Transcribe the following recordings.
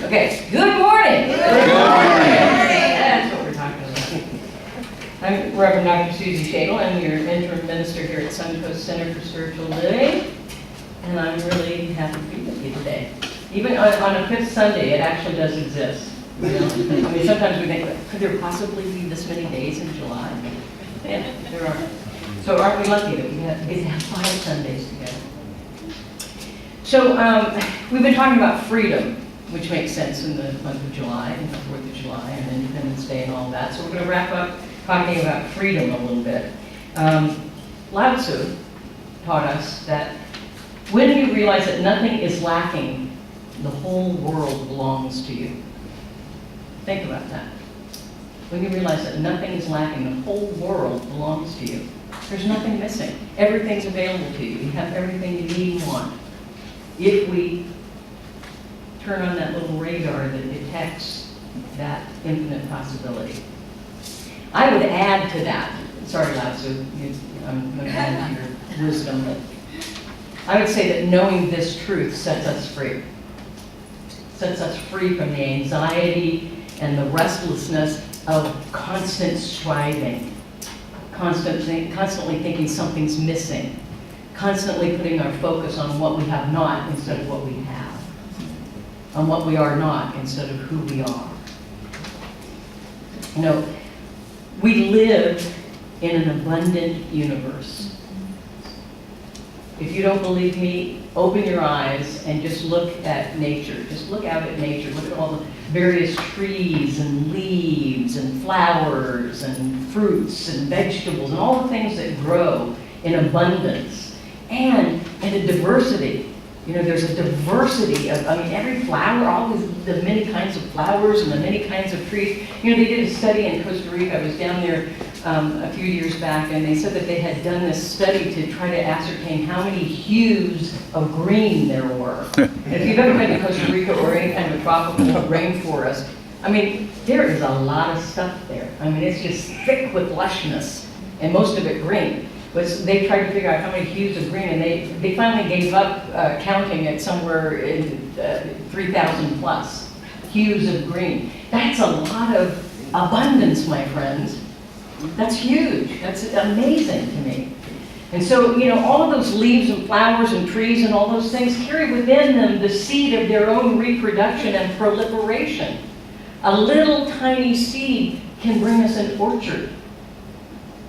Okay, good morning. Good morning. That's what we're talking about. I'm Reverend Dr. Suzi Schadle. I'm your interim minister here at Suncoast Center for Spiritual Living, and I'm really happy to be with you today. Even on a fifth Sunday, it actually does exist. You know? I mean, sometimes we think, could there possibly be this many days in July? Yeah, there are. So aren't we lucky that we have 5 Sundays together? So we've been talking about freedom, which makes sense in the month of July, and the 4th of July, and Independence Day and all that. So we're going to wrap up talking about freedom a little bit. Lao Tzu taught us that when you realize that nothing is lacking, the whole world belongs to you. Think about that. When you realize that nothing is lacking, the whole world belongs to you. There's nothing missing. Everything's available to you. You have everything you need and want. If we turn on that little radar that detects that infinite possibility. I would add to that, sorry Lao Tzu, I'm going to add to your wisdom, but I would say that knowing this truth sets us free. Sets us free from the anxiety and the restlessness of constant striving, constantly thinking something's missing, constantly putting our focus on what we have not instead of what we have, on what we are not instead of who we are. You know, we live in an abundant universe. If you don't believe me, open your eyes and just look at nature. Just look out at nature. Look at all the various trees and leaves and flowers and fruits and vegetables and all the things that grow in abundance and in a diversity. You know, there's a diversity of, every flower, all the many kinds of flowers and the many kinds of trees. You know, they did a study in Costa Rica. I was down there a few years back, and they said that they had done this study to try to ascertain how many hues of green there were. And if you've ever been to Costa Rica or any kind of a tropical rainforest, there is a lot of stuff there. It's just thick with lushness, and most of it green. But they tried to figure out how many hues of green, and they finally gave up counting at somewhere in 3,000 plus hues of green. That's a lot of abundance, my friends. That's huge. That's amazing to me. And so, you know, all of those leaves and flowers and trees and all those things carry within them the seed of their own reproduction and proliferation. A little tiny seed can bring us an orchard.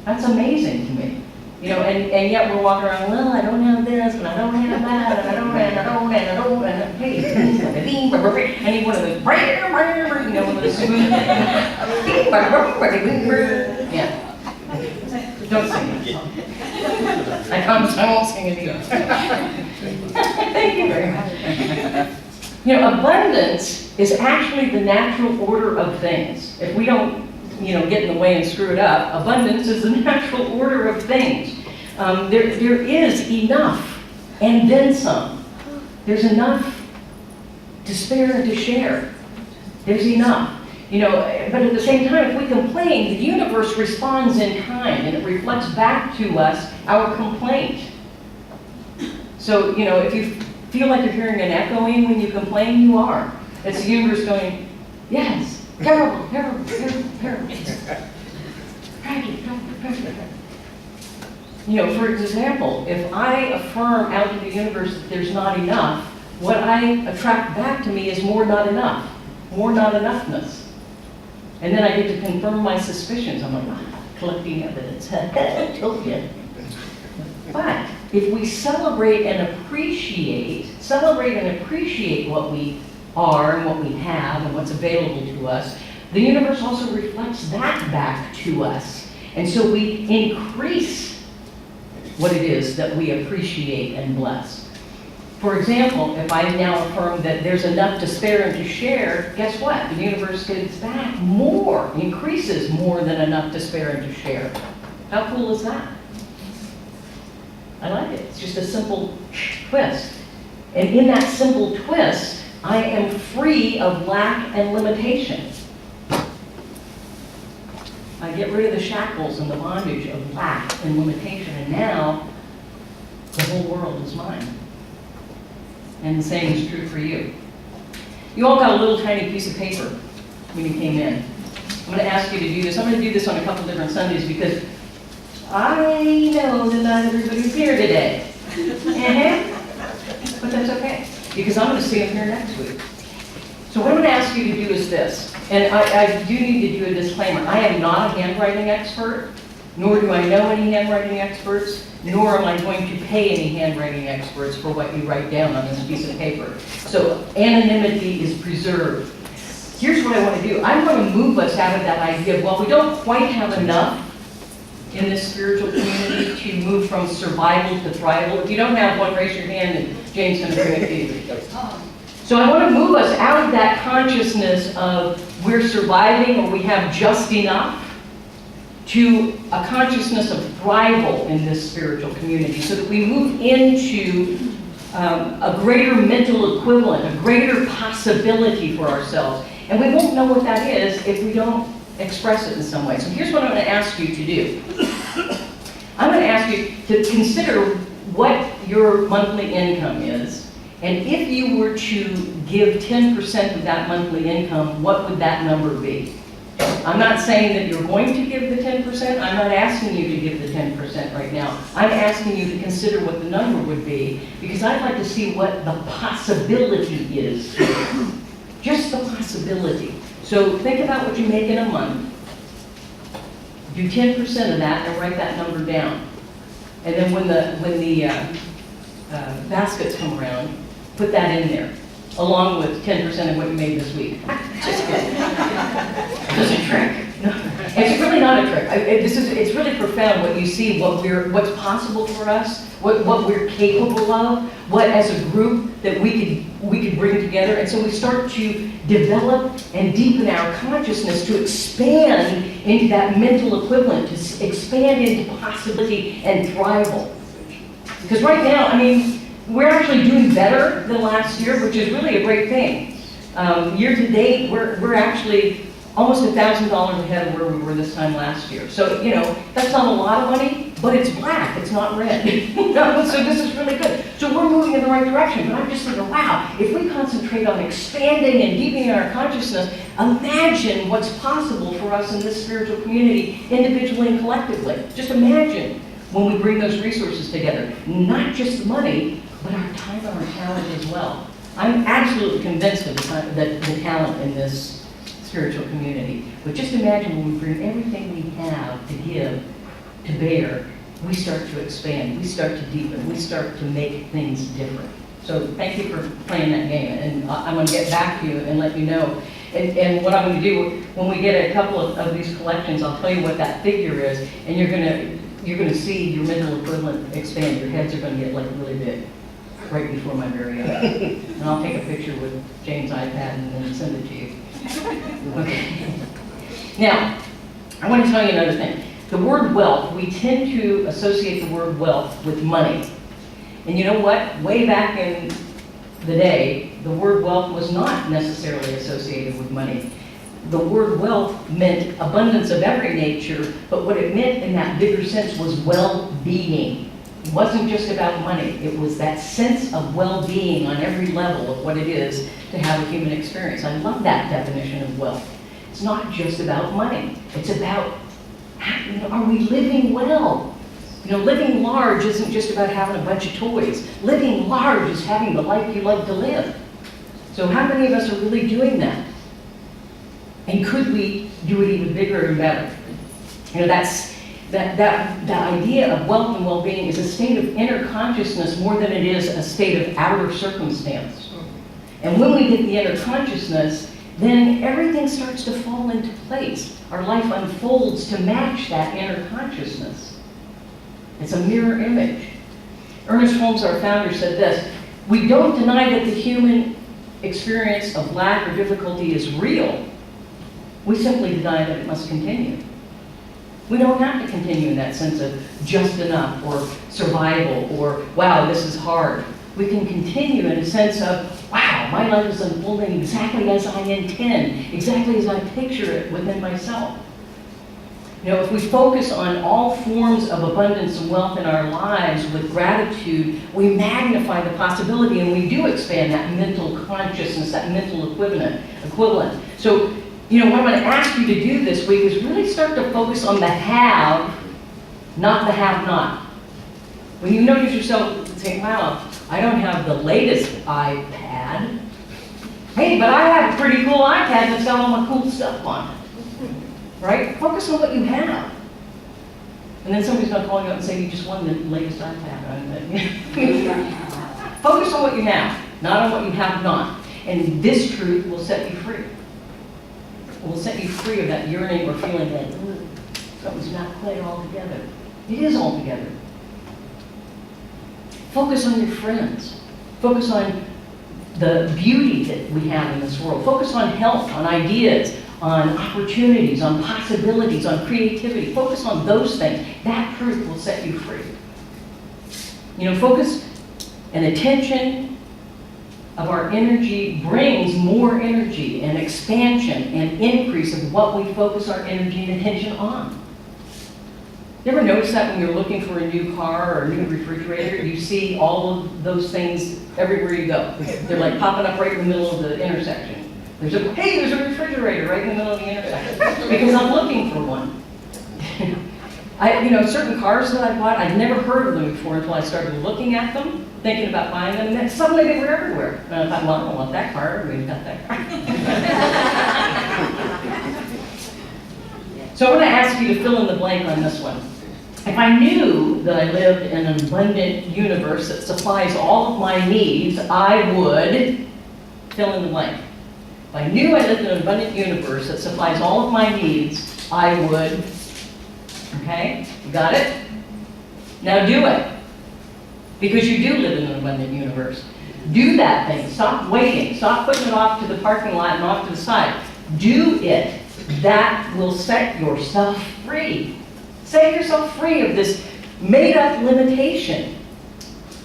That's amazing to me. You know, and yet we're walking around, well, I don't have this, and I don't have that, and I don't, hey, I need one of those, you know, one of those smooth, yeah. Don't sing it. I promise I won't sing it either. Thank you very much. You know, abundance is actually the natural order of things. If we don't, you know, get in the way and screw it up, abundance is the natural order of things. There is enough and then some. There's enough to spare and to share. There's enough. You know, but at the same time, if we complain, the universe responds in kind and it reflects back to us our complaint. So, you know, if you feel like you're hearing an echoing when you complain, you are. It's the universe going, yes. Terrible, terrible, terrible, terrible. Tragic, tragic, tragic. You know, for example, if I affirm out to the universe that there's not enough, what I attract back to me is more not enough, more not enoughness. And then I get to confirm my suspicions. I'm like, collecting evidence. I told you. But if we celebrate and appreciate what we are and what we have and what's available to us, the universe also reflects that back to us. And so we increase what it is that we appreciate and bless. For example, if I now affirm that there's enough to spare and to share, guess what? The universe gives back more, increases more than enough to spare and to share. How cool is that? I like it. It's just a simple twist. And in that simple twist, I am free of lack and limitation. I get rid of the shackles and the bondage of lack and limitation, and now the whole world is mine. And the same is true for you. You all got a little tiny piece of paper when you came in. I'm going to ask you to do this. I'm going to do this on a couple different Sundays because I know that not everybody's here today. But that's okay, because I'm going to see them here next week. So what I'm going to ask you to do is this, and I do need to do a disclaimer. I am not a handwriting expert, nor do I know any handwriting experts, nor am I going to pay any handwriting experts for what you write down on this piece of paper. So anonymity is preserved. Here's what I want to do. I want to move us out of that idea of, well, we don't quite have enough in this spiritual community to move from survival to thrival. If you don't have one, raise your hand and Jane's going to bring it to you. So I want to move us out of that consciousness of we're surviving or we have just enough to a consciousness of thrival in this spiritual community, so that we move into a greater mental equivalent, a greater possibility for ourselves. And we won't know what that is if we don't express it in some way. So here's what I'm going to ask you to do. I'm going to ask you to consider what your monthly income is, and if you were to give 10% of that monthly income, what would that number be? I'm not saying that you're going to give the 10%. I'm not asking you to give the 10% right now. I'm asking you to consider what the number would be, because I'd like to see what the possibility is. Just the possibility. So think about what you make in a month. Do 10% of that and write that number down. And then when the baskets come around, put that in there, along with 10% of what you made this week. Just kidding. It's a trick. No, it's really not a trick. It's really profound what you see, what's possible for us, what we're capable of, what as a group that we could bring together. And so we start to develop and deepen our consciousness to expand into that mental equivalent, to expand into possibility and thrival. Because right now, I mean, we're actually doing better than last year, which is really a great thing. Year to date, we're actually almost $1,000 ahead of where we were this time last year. So, you know, that's not a lot of money, but it's black, it's not red. So this is really good. So we're moving in the right direction, but I'm just thinking, wow, if we concentrate on expanding and deepening our consciousness, imagine what's possible for us in this spiritual community, individually and collectively. Just imagine when we bring those resources together, not just money, but our time and our talent as well. I'm absolutely convinced of the talent in this spiritual community. But just imagine when we bring everything we have to give to bear, we start to expand, we start to deepen, we start to make things different. So thank you for playing that game, and I'm going to get back to you and let you know. And what I'm going to do, when we get a couple of these collections, I'll tell you what that figure is, and you're going to see your mental equivalent expand. Your heads are going to get like really big right before my very eyes. And I'll take a picture with Jane's iPad and then send it to you. Okay. Now, I want to tell you another thing. The word wealth, we tend to associate the word wealth with money. And you know what? Way back in the day, the word wealth was not necessarily associated with money. The word wealth meant abundance of every nature, but what it meant in that bigger sense was well-being. It wasn't just about money. It was that sense of well-being on every level of what it is to have a human experience. I love that definition of wealth. It's not just about money. It's about, are we living well? You know, living large isn't just about having a bunch of toys. Living large is having the life you love to live. So how many of us are really doing that? And could we do it even bigger and better? You know, that idea of wealth and well-being is a state of inner consciousness more than it is a state of outer circumstance. And when we get the inner consciousness, then everything starts to fall into place. Our life unfolds to match that inner consciousness. It's a mirror image. Ernest Holmes, our founder, said this: "We don't deny that the human experience of lack or difficulty is real. We simply deny that it must continue." We don't have to continue in that sense of just enough or survival or, wow, this is hard. We can continue in a sense of, wow, my life is unfolding exactly as I intend, exactly as I picture it within myself. You know, if we focus on all forms of abundance and wealth in our lives with gratitude, we magnify the possibility and we do expand that mental consciousness, that mental equivalent. So, you know, what I'm going to ask you to do this week is really start to focus on the have, not the have-not. When you notice yourself saying, wow, I don't have the latest iPad. Hey, but I have a pretty cool iPad that's got all my cool stuff on it. Right? Focus on what you have. And then somebody's going to call you up and say, you just won the latest iPad. Focus on what you have, not on what you have not. And this truth will set you free. It will set you free of that yearning or feeling that something's not quite all together. It is all together. Focus on your friends. Focus on the beauty that we have in this world. Focus on health, on ideas, on opportunities, on possibilities, on creativity. Focus on those things. That truth will set you free. You know, focus and attention of our energy brings more energy and expansion and increase of what we focus our energy and attention on. You ever notice that when you're looking for a new car or a new refrigerator, you see all of those things everywhere you go. They're like popping up right in the middle of the intersection. There's a refrigerator right in the middle of the intersection because I'm looking for one. Certain cars that I bought, I'd never heard of them before until I started looking at them, thinking about buying them, and then suddenly they were everywhere. And I thought, well, I don't want that car. We've got that car. So I want to ask you to fill in the blank on this one. If I knew that I lived in an abundant universe that supplies all of my needs, I would fill in the blank. If I knew I lived in an abundant universe that supplies all of my needs, I would. Okay? You got it? Now do it. Because you do live in an abundant universe. Do that thing. Stop waiting. Stop putting it off to the parking lot and off to the side. Do it. That will set yourself free. Set yourself free of this made-up limitation.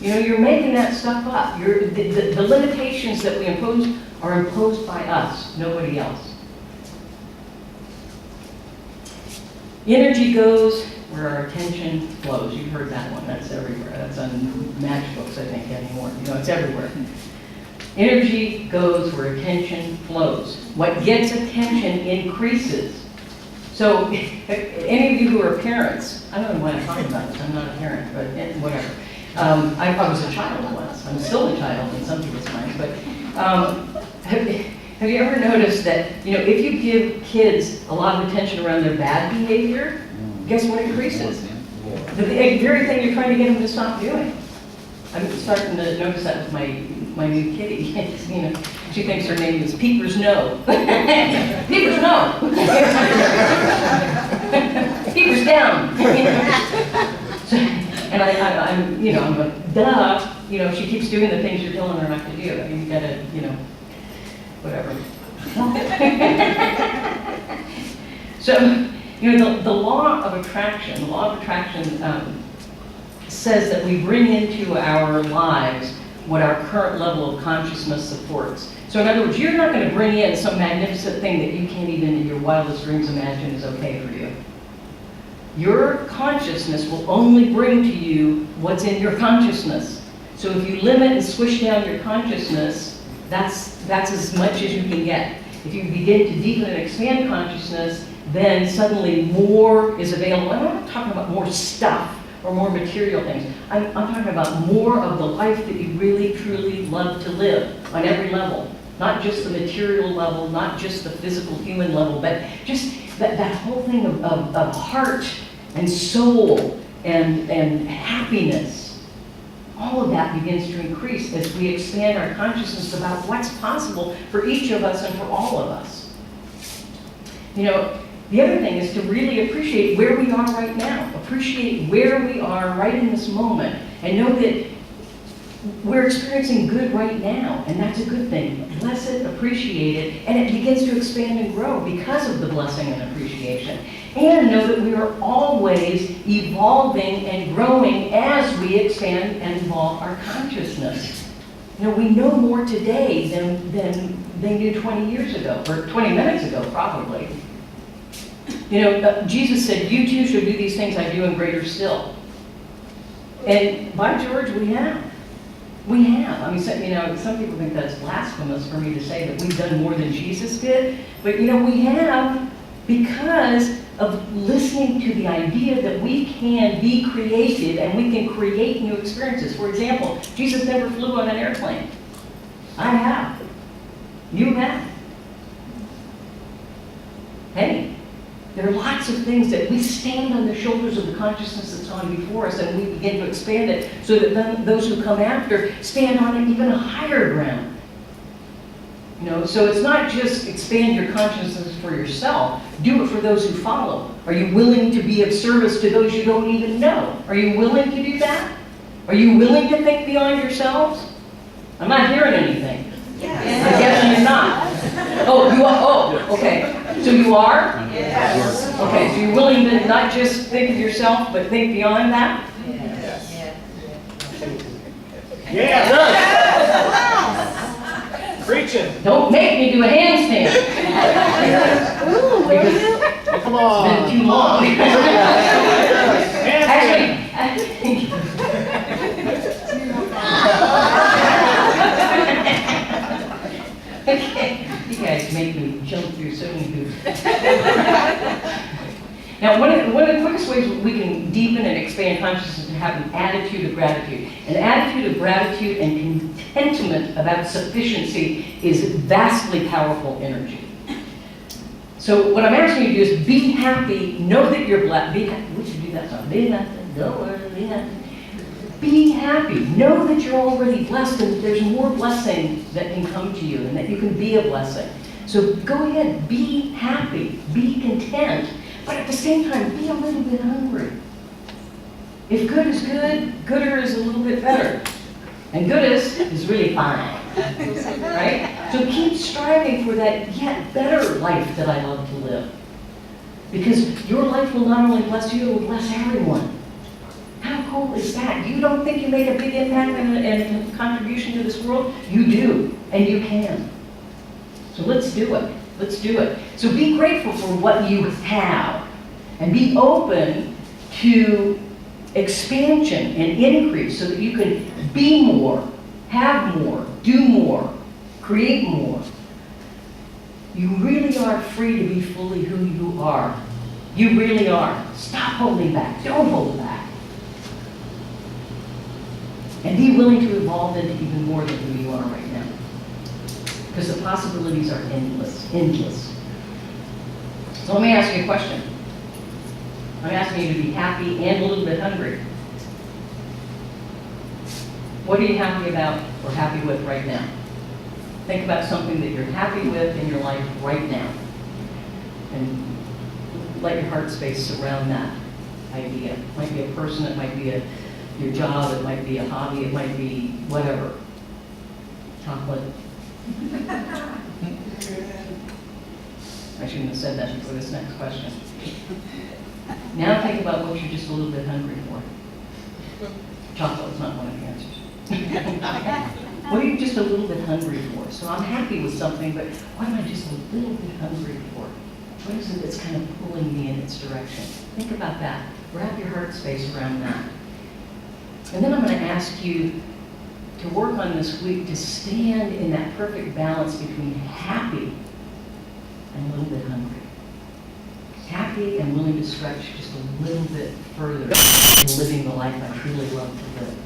You know, you're making that stuff up. The limitations that we impose are imposed by us, nobody else. Energy goes where our attention flows. You've heard that one. That's everywhere. That's on matchbooks, I think, anymore. You know, it's everywhere. Energy goes where attention flows. What gets attention increases. So, any of you who are parents, I don't know why I'm talking about this. I'm not a parent, but whatever. I was a child once. I'm still a child in some people's minds, but have you ever noticed that, you know, if you give kids a lot of attention around their bad behavior, guess what increases? The very thing you're trying to get them to stop doing. I'm starting to notice that with my new kitty. You know, she thinks her name is Peepers No. Peepers No. Peepers Down. And I'm like, duh. You know, she keeps doing the things you're telling her not to do. I mean, you gotta, you know, whatever. So, you know, the law of attraction says that we bring into our lives what our current level of consciousness supports. So in other words, you're not going to bring in some magnificent thing that you can't even in your wildest dreams imagine is okay for you. Your consciousness will only bring to you what's in your consciousness. So if you limit and squish down your consciousness, that's as much as you can get. If you begin to deepen and expand consciousness, then suddenly more is available. I'm not talking about more stuff or more material things. I'm talking about more of the life that you really, truly love to live on every level. Not just the material level, not just the physical human level, but just that whole thing of heart and soul and happiness. All of that begins to increase as we expand our consciousness about what's possible for each of us and for all of us. You know, the other thing is to really appreciate where we are right now. Appreciate where we are right in this moment. And know that we're experiencing good right now. And that's a good thing. Bless it, appreciate it, and it begins to expand and grow because of the blessing and appreciation. And know that we are always evolving and growing as we expand and evolve our consciousness. You know, we know more today than they knew 20 years ago, or 20 minutes ago, probably. You know, Jesus said, you too shall do these things I do and greater still. And by George, we have. We have. I mean, some people think that's blasphemous for me to say that we've done more than Jesus did. But, we have because of listening to the idea that we can be creative and we can create new experiences. For example, Jesus never flew on an airplane. I have. You have. Hey, there are lots of things that we stand on the shoulders of the consciousness that's gone before us, and we begin to expand it so that then those who come after stand on an even higher ground. So it's not just expand your consciousness for yourself, do it for those who follow. Are you willing to be of service to those you don't even know? Are you willing to do that? Are you willing to think beyond yourselves? I'm not hearing anything. Yes. I'm guessing you're not. Oh, you are? Oh, okay. So you are? Yes. Okay, so you're willing to not just think of yourself, but think beyond that? Yes. Yeah. Preaching. Don't make me do a handstand. Because Come on. it's been too long. Handstand. Actually, okay, you guys make me jump through so many hoops. Now, one of the quickest ways we can deepen and expand consciousness is to have an attitude of gratitude. An attitude of gratitude and contentment about sufficiency is vastly powerful energy. So what I'm asking you to do is be happy, know that you're blessed. We should do that song. Be happy, don't worry, be happy. Be happy. Know that you're already blessed and that there's more blessing that can come to you and that you can be a blessing. So go ahead, be happy, be content, but at the same time, be a little bit hungry. If good is good, gooder is a little bit better. And goodest is really fine, right? So keep striving for that yet better life that I love to live. Because your life will not only bless you, it will bless everyone. How cool is that? You don't think you make a big impact and a contribution to this world? You do, and you can. So let's do it. Let's do it. So be grateful for what you have, and be open to expansion and increase so that you can be more, have more, do more, create more. You really are free to be fully who you are. You really are. Stop holding back. Don't hold back. And be willing to evolve into even more than who you are right now. Because the possibilities are endless, endless. So let me ask you a question. I'm asking you to be happy and a little bit hungry. What are you happy about or happy with right now? Think about something that you're happy with in your life right now. And let your heart space surround that idea. It might be a person, it might be your job, it might be a hobby, it might be whatever. Chocolate. I shouldn't have said that before this next question. Now think about what you're just a little bit hungry for. Chocolate's not one of the answers. What are you just a little bit hungry for? So I'm happy with something, but what am I just a little bit hungry for? What is it that's kind of pulling me in its direction? Think about that. Wrap your heart space around that. And then I'm going to ask you to work on this week to stand in that perfect balance between happy and a little bit hungry. Happy and willing to stretch just a little bit further in living the life I truly love to live.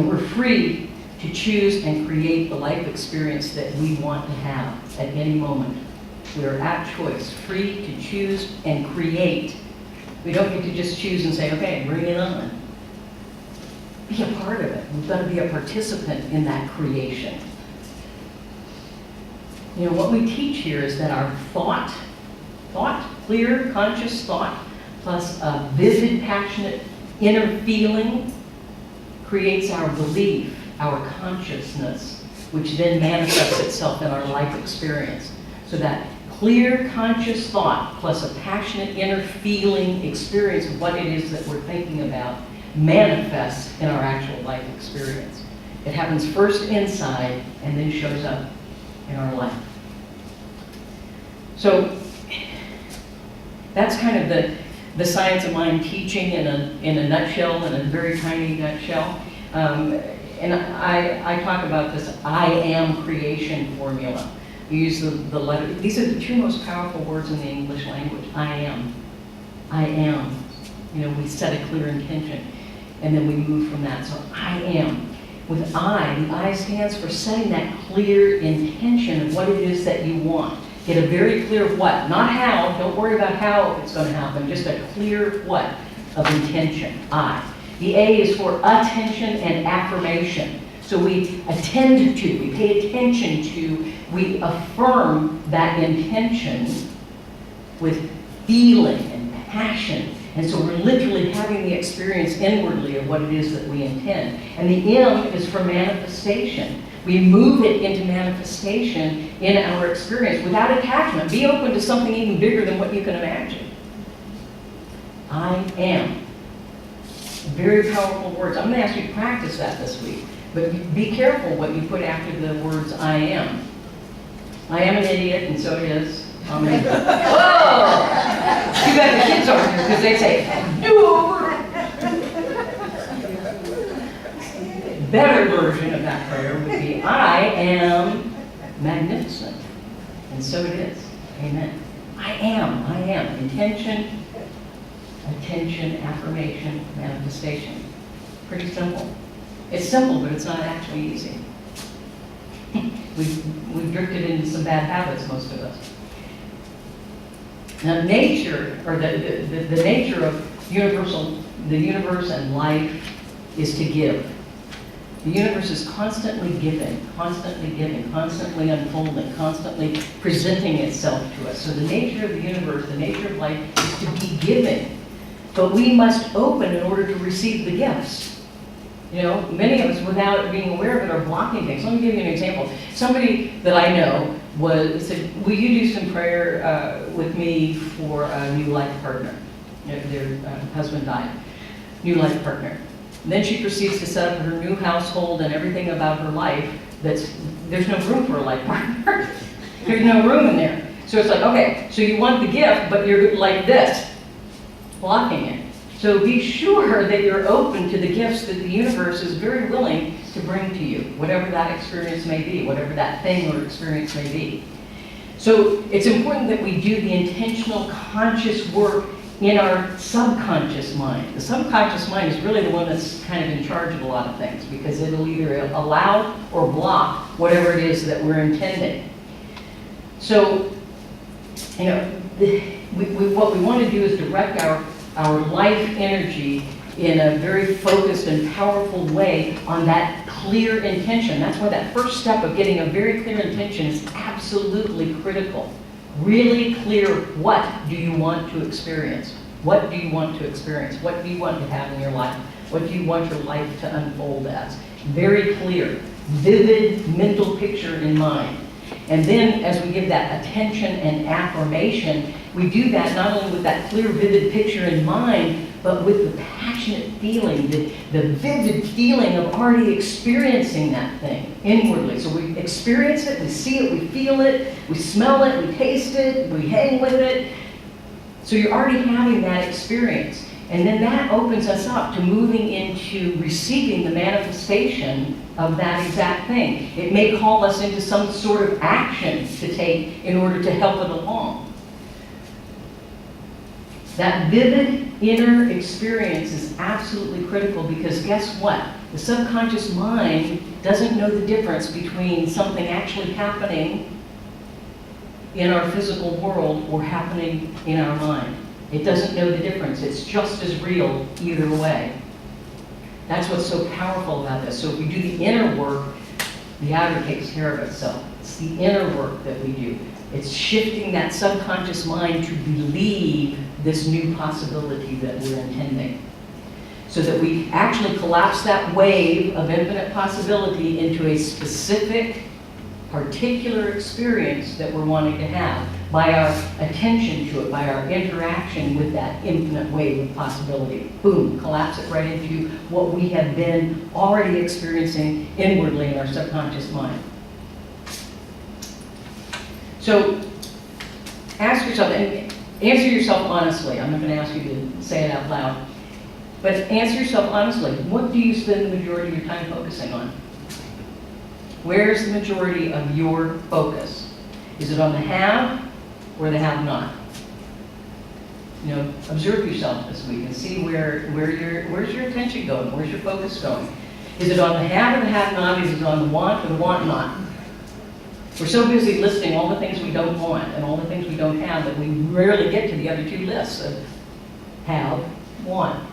We're free to choose and create the life experience that we want to have at any moment. We are at choice, free to choose and create. We don't get to just choose and say, okay, bring it on. Be a part of it. We've got to be a participant in that creation. What we teach here is that our thought, clear, conscious thought, plus a vivid, passionate inner feeling creates our belief, our consciousness, which then manifests itself in our life experience. So that clear, conscious thought plus a passionate inner feeling experience of what it is that we're thinking about manifests in our actual life experience. It happens first inside and then shows up in our life. So That's kind of the science of mind teaching in a nutshell, in a very tiny nutshell. And I talk about this I am creation formula. You use the letter, these are the two most powerful words in the English language. I am. I am. You know, we set a clear intention and then we move from that. So I am. With I, the I stands for setting that clear intention of what it is that you want. Get a very clear what, not how. Don't worry about how it's going to happen. Just a clear what of intention, I. The A is for attention and affirmation. So we attend to, we pay attention to, we affirm that intention with feeling and passion. And so we're literally having the experience inwardly of what it is that we intend. And the M is for manifestation. We move it into manifestation in our experience without attachment. Be open to something even bigger than what you can imagine. I am. Very powerful words. I'm going to ask you to practice that this week. But be careful what you put after the words I am. I am an idiot, and so it is. Whoa! Too bad the kids aren't here because they say, do over. Better version of that prayer would be, I am magnificent. And so it is. Amen. I am. Intention, attention, affirmation, manifestation. Pretty simple. It's simple, but it's not actually easy. We've drifted into some bad habits, most of us. Now nature, or the nature of the universe and life is to give. The universe is constantly giving, constantly unfolding, constantly presenting itself to us. So the nature of the universe, the nature of life is to be giving. But we must open in order to receive the gifts. You know, many of us, without being aware of it, are blocking things. Let me give you an example. Somebody that I know said, will you do some prayer with me for a new life partner? You know, their husband died. New life partner. And then she proceeds to set up her new household and everything about her life. There's no room for a life partner. There's no room in there. So it's like, okay, so you want the gift, but you're like this, blocking it. So be sure that you're open to the gifts that the universe is very willing to bring to you, whatever that experience may be, whatever that thing or experience may be. So it's important that we do the intentional, conscious work in our subconscious mind. The subconscious mind is really the one that's kind of in charge of a lot of things because it'll either allow or block whatever it is that we're intending. So, you know, what we want to do is direct our life energy in a very focused and powerful way on that clear intention. That's why that first step of getting a very clear intention is absolutely critical. Really clear, what do you want to experience? What do you want to experience? What do you want to have in your life? What do you want your life to unfold as? Very clear, vivid mental picture in mind. And then as we give that attention and affirmation, we do that not only with that clear, vivid picture in mind, but with the passionate feeling, the vivid feeling of already experiencing that thing inwardly. So we experience it, we see it, we feel it, we smell it, we taste it, we hang with it. So you're already having that experience. And then that opens us up to moving into receiving the manifestation of that exact thing. It may call us into some sort of action to take in order to help it along. That vivid inner experience is absolutely critical because guess what? The subconscious mind doesn't know the difference between something actually happening in our physical world or happening in our mind. It doesn't know the difference. It's just as real either way. That's what's so powerful about this. So if we do the inner work, the outer takes care of itself. It's the inner work that we do. It's shifting that subconscious mind to believe this new possibility that we're intending. So that we actually collapse that wave of infinite possibility into a specific, particular experience that we're wanting to have by our attention to it, by our interaction with that infinite wave of possibility. Boom, collapse it right into what we have been already experiencing inwardly in our subconscious mind. So ask yourself, and answer yourself honestly. I'm not going to ask you to say it out loud. But answer yourself honestly. What do you spend the majority of your time focusing on? Where's the majority of your focus? Is it on the have or the have not? You know, observe yourself this week and see where's your attention going? Where's your focus going? Is it on the have or the have not? Is it on the want or the want not? We're so busy listing all the things we don't want and all the things we don't have that we rarely get to the other two lists of have, want.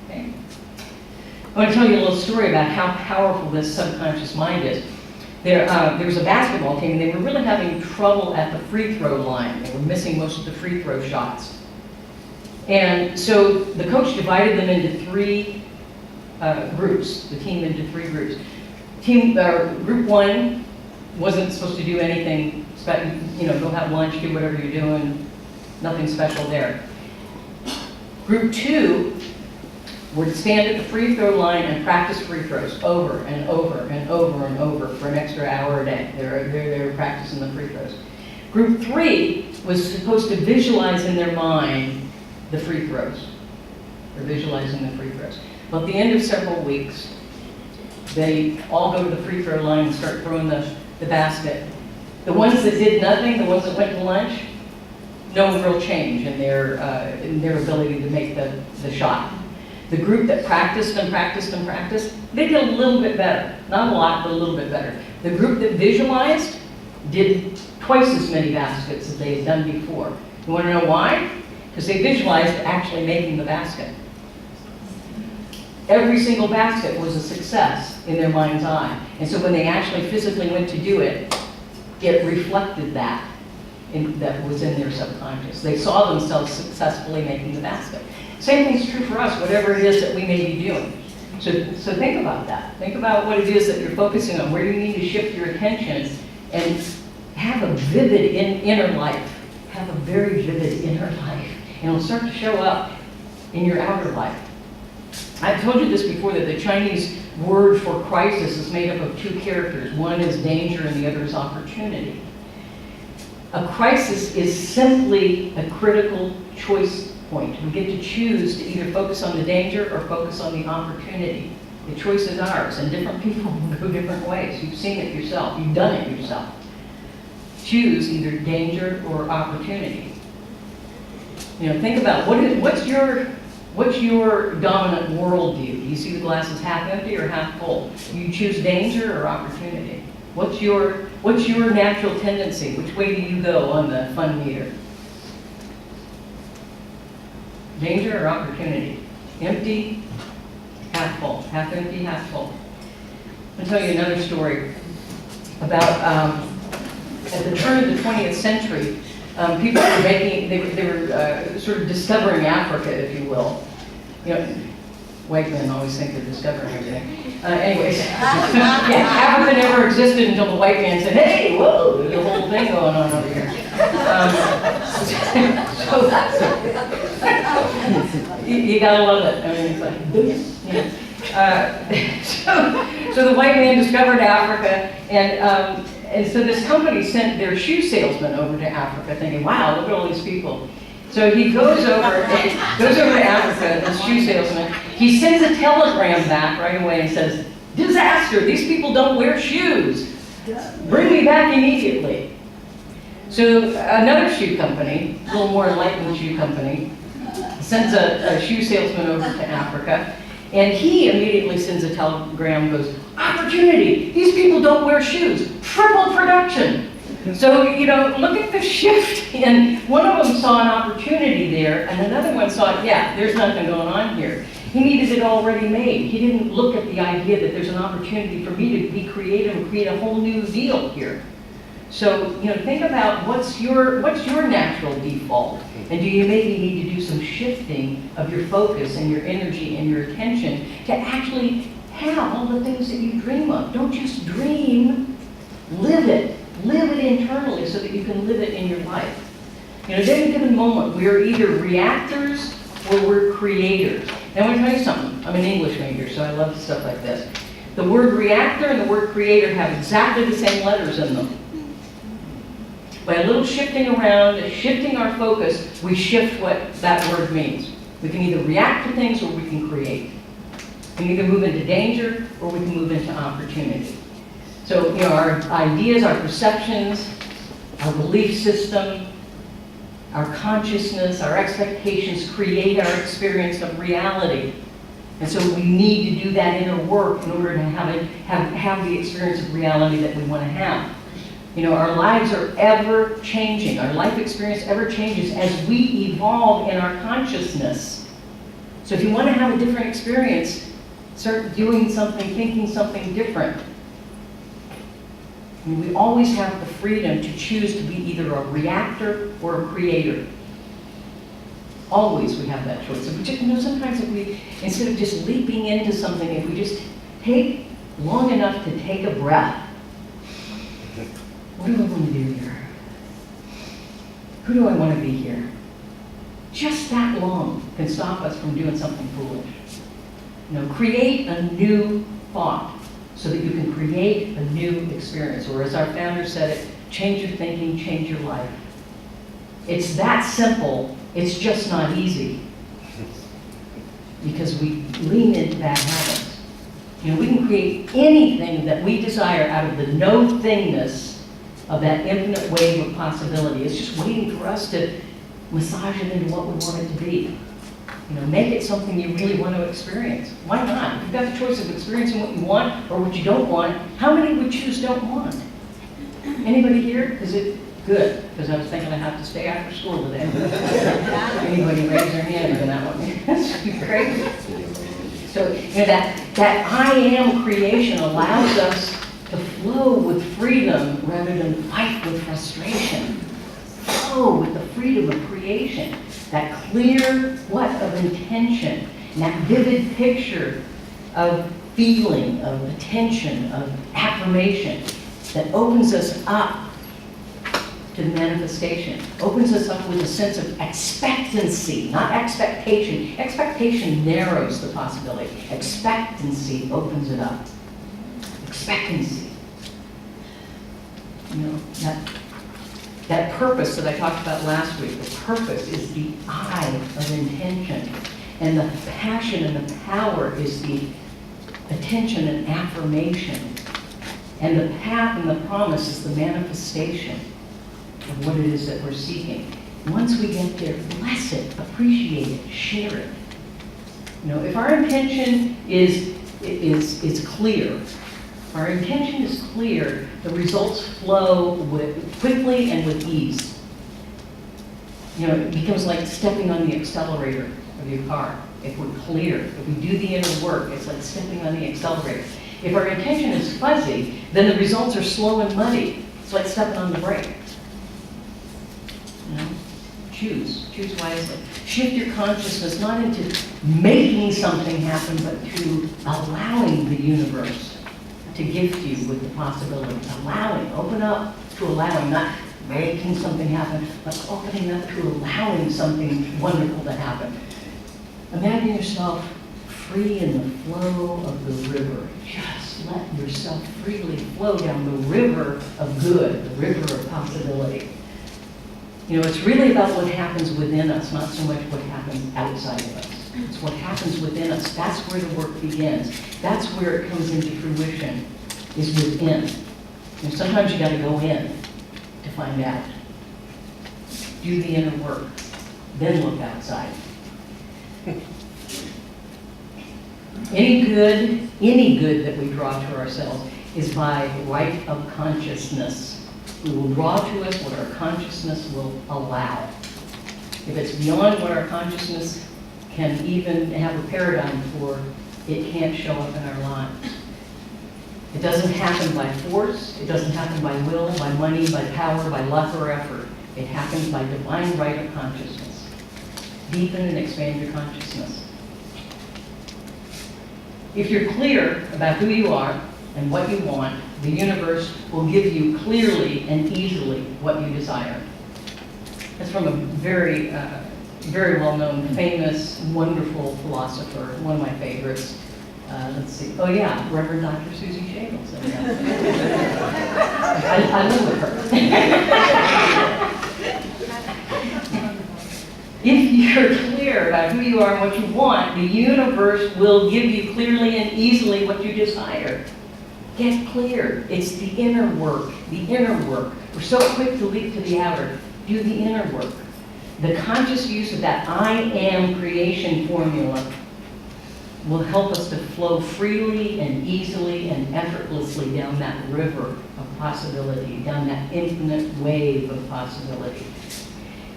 Okay. I want to tell you a little story about how powerful this subconscious mind is. There was a basketball team, and they were really having trouble at the free throw line. They were missing most of the free throw shots. And so the coach divided them into three groups, the team into three groups. Group one wasn't supposed to do anything, go have lunch, do whatever you're doing, nothing special there. Group two would stand at the free throw line and practice free throws over and over and over and over for an extra hour a day. They were practicing the free throws. Group three was supposed to visualize in their mind the free throws. They're visualizing the free throws. Well, at the end of several weeks, they all go to the free throw line and start throwing the basket. The ones that did nothing, the ones that went to lunch, no real change in their ability to make the shot. The group that practiced and practiced and practiced, they did a little bit better. Not a lot, but a little bit better. The group that visualized did twice as many baskets as they had done before. You want to know why? Because they visualized actually making the basket. Every single basket was a success in their mind's eye. And so when they actually physically went to do it, it reflected that was in their subconscious. They saw themselves successfully making the basket. Same thing's true for us, whatever it is that we may be doing. So think about that. Think about what it is that you're focusing on, where you need to shift your attention, and have a vivid inner life. Have a very vivid inner life. And it'll start to show up in your outer life. I've told you this before, that the Chinese word for crisis is made up of two characters. One is danger and the other is opportunity. A crisis is simply a critical choice point. We get to choose to either focus on the danger or focus on the opportunity. The choice is ours, and different people will go different ways. You've seen it yourself. You've done it yourself. Choose either danger or opportunity. You know, think about what's your dominant worldview? Do you see the glass as half empty or half full? Do you choose danger or opportunity? What's your natural tendency? Which way do you go on the fun meter? Danger or opportunity? Empty, half full. Half empty, half full. I'll tell you another story about at the turn of the 20th century, people were sort of discovering Africa, if you will. You know, white men always think they're discovering everything. Anyways, yeah, Africa never existed until the white man said, "Hey, whoa, there's a whole thing going on over here." You gotta love it. I mean, it's like, so the white man discovered Africa, and so this company sent their shoe salesman over to Africa, thinking, "Wow, look at all these people." So he goes over to Africa, this shoe salesman. He sends a telegram back right away and says, "Disaster! These people don't wear shoes. Bring me back immediately." So another shoe company, a little more enlightened shoe company, sends a shoe salesman over to Africa, and he immediately sends a telegram, goes, "Opportunity! These people don't wear shoes. Triple production." So, you know, look at the shift. And one of them saw an opportunity there, and another one saw, yeah, there's nothing going on here. He needed it already made. He didn't look at the idea that there's an opportunity for me to be creative and create a whole new deal here. So, you know, think about what's your natural default, and do you maybe need to do some shifting of your focus and your energy and your attention to actually have all the things that you dream of. Don't just dream, live it. Live it internally so that you can live it in your life. You know, at any given moment, we are either reactors or we're creators. Now, I want to tell you something. I'm an English major, so I love stuff like this. The word reactor and the word creator have exactly the same letters in them. by a little shifting around, shifting our focus, we shift what that word means. We can either react to things or we can create. We can either move into danger or we can move into opportunity. So, our ideas, our perceptions, our belief system, our consciousness, our expectations create our experience of reality. And so we need to do that inner work in order to have the experience of reality that we want to have. Our lives are ever changing. Our life experience ever changes as we evolve in our consciousness. So if you want to have a different experience, start doing something, thinking something different. We always have the freedom to choose to be either a reactor or a creator. Always we have that choice. And sometimes if we, instead of just leaping into something, if we just take long enough to take a breath, what do I want to do here? Who do I want to be here? Just that long can stop us from doing something foolish. Create a new thought so that you can create a new experience. Or as our founder said it, change your thinking, change your life. It's that simple, it's just not easy. Because we lean into bad habits. We can create anything that we desire out of the no-thingness of that infinite wave of possibility. It's just waiting for us to massage it into what we want it to be. Make it something you really want to experience. Why not? If you've got the choice of experiencing what you want or what you don't want, how many would choose don't want? Anybody here? Is it good? Because I was thinking I have to stay after school today. Anybody raise their hand for that one? That's great. So that I am creation allows us to flow with freedom rather than fight with frustration. Flow with the freedom of creation. That clear of intention, and that vivid picture of feeling, of attention, of affirmation that opens us up to the manifestation, opens us up with a sense of expectancy, not expectation. Expectation narrows the possibility. Expectancy opens it up. Expectancy. That purpose that I talked about last week, the purpose is the eye of intention. And the passion and the power is the attention and affirmation. And the path and the promise is the manifestation of what it is that we're seeking. Once we get there, bless it, appreciate it, share it. If our intention is clear, our intention is clear, the results flow quickly and with ease. It becomes like stepping on the accelerator of your car. If we're clear, if we do the inner work, it's like stepping on the accelerator. If our intention is fuzzy, then the results are slow and muddy. It's like stepping on the brake. Choose wisely. Shift your consciousness not into making something happen, but to allowing the universe to gift you with the possibility. Allowing, open up to allowing, not making something happen, but opening up to allowing something wonderful to happen. Imagine yourself free in the flow of the river. Just let yourself freely flow down the river of good, the river of possibility. It's really about what happens within us, not so much what happens outside of us. It's what happens within us. That's where the work begins. That's where it comes into fruition, is within. Sometimes you got to go in to find out. Do the inner work, then look outside. Any good that we draw to ourselves is by right of consciousness. We will draw to us what our consciousness will allow. If it's beyond what our consciousness can even have a paradigm for, it can't show up in our lives. It doesn't happen by force, it doesn't happen by will, by money, by power, by luck or effort. It happens by divine right of consciousness. Deepen and expand your consciousness. If you're clear about who you are and what you want, the universe will give you clearly and easily what you desire. That's from a very well-known, famous, wonderful philosopher, one of my favorites. Let's see. Oh yeah, Reverend Dr. Suzi Schadle. So, yeah. I live with her. If you're clear about who you are and what you want, the universe will give you clearly and easily what you desire. Get clear. It's the inner work, the inner work. We're so quick to leap to the outer. Do the inner work. The conscious use of that I am creation formula will help us to flow freely and easily and effortlessly down that river of possibility, down that infinite wave of possibility.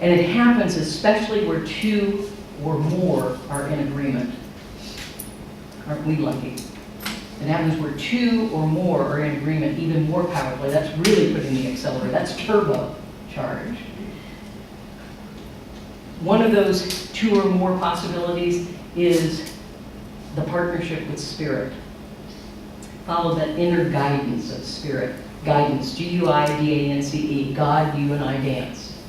And it happens especially where two or more are in agreement. Aren't we lucky? It happens where two or more are in agreement even more powerfully. That's really putting the accelerator. That's turbo charge. One of those two or more possibilities is the partnership with Spirit. Follow that inner guidance of Spirit. Guidance, G-U-I-D-A-N-C-E, God, you, and I dance.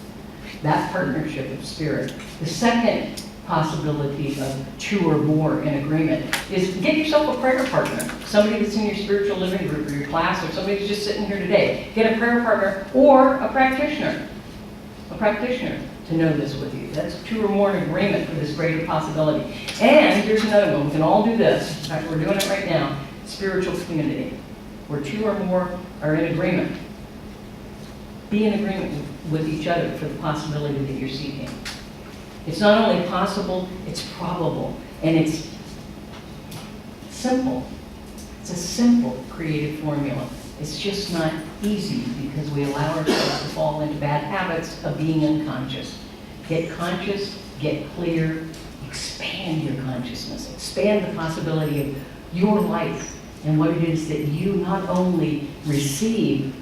That partnership of Spirit. The second possibility of two or more in agreement is get yourself a prayer partner. Somebody that's in your spiritual living group or your class, or somebody who's just sitting here today. Get a prayer partner or a practitioner. A practitioner to know this with you. That's two or more in agreement for this greater possibility. And here's another one. We can all do this. In fact, we're doing it right now. Spiritual community, where two or more are in agreement. Be in agreement with each other for the possibility that you're seeking. It's not only possible, it's probable. And it's simple. It's a simple creative formula. It's just not easy because we allow ourselves to fall into bad habits of being unconscious. Get conscious, get clear, expand your consciousness, expand the possibility of your life and what it is that you not only receive,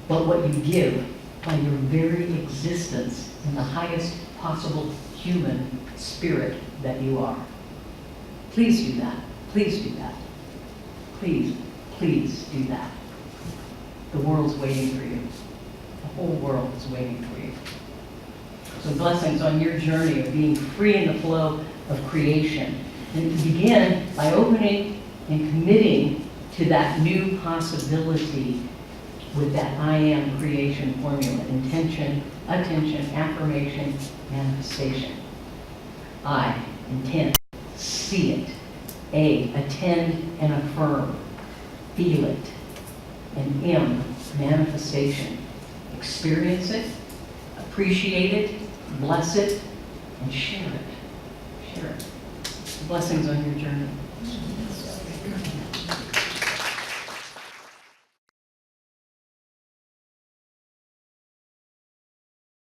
but what you give by your very existence in the highest possible human spirit that you are. Please do that. Please do that. Please, please do that. The world's waiting for you. The whole world is waiting for you. So blessings on your journey of being free in the flow of creation. And begin by opening and committing to that new possibility with that I am creation formula. Intention, attention, affirmation, manifestation. I intend, see it. A, attend and affirm. Feel it. And M, manifestation. Experience it, appreciate it, bless it, and share it. Share it. Blessings on your journey.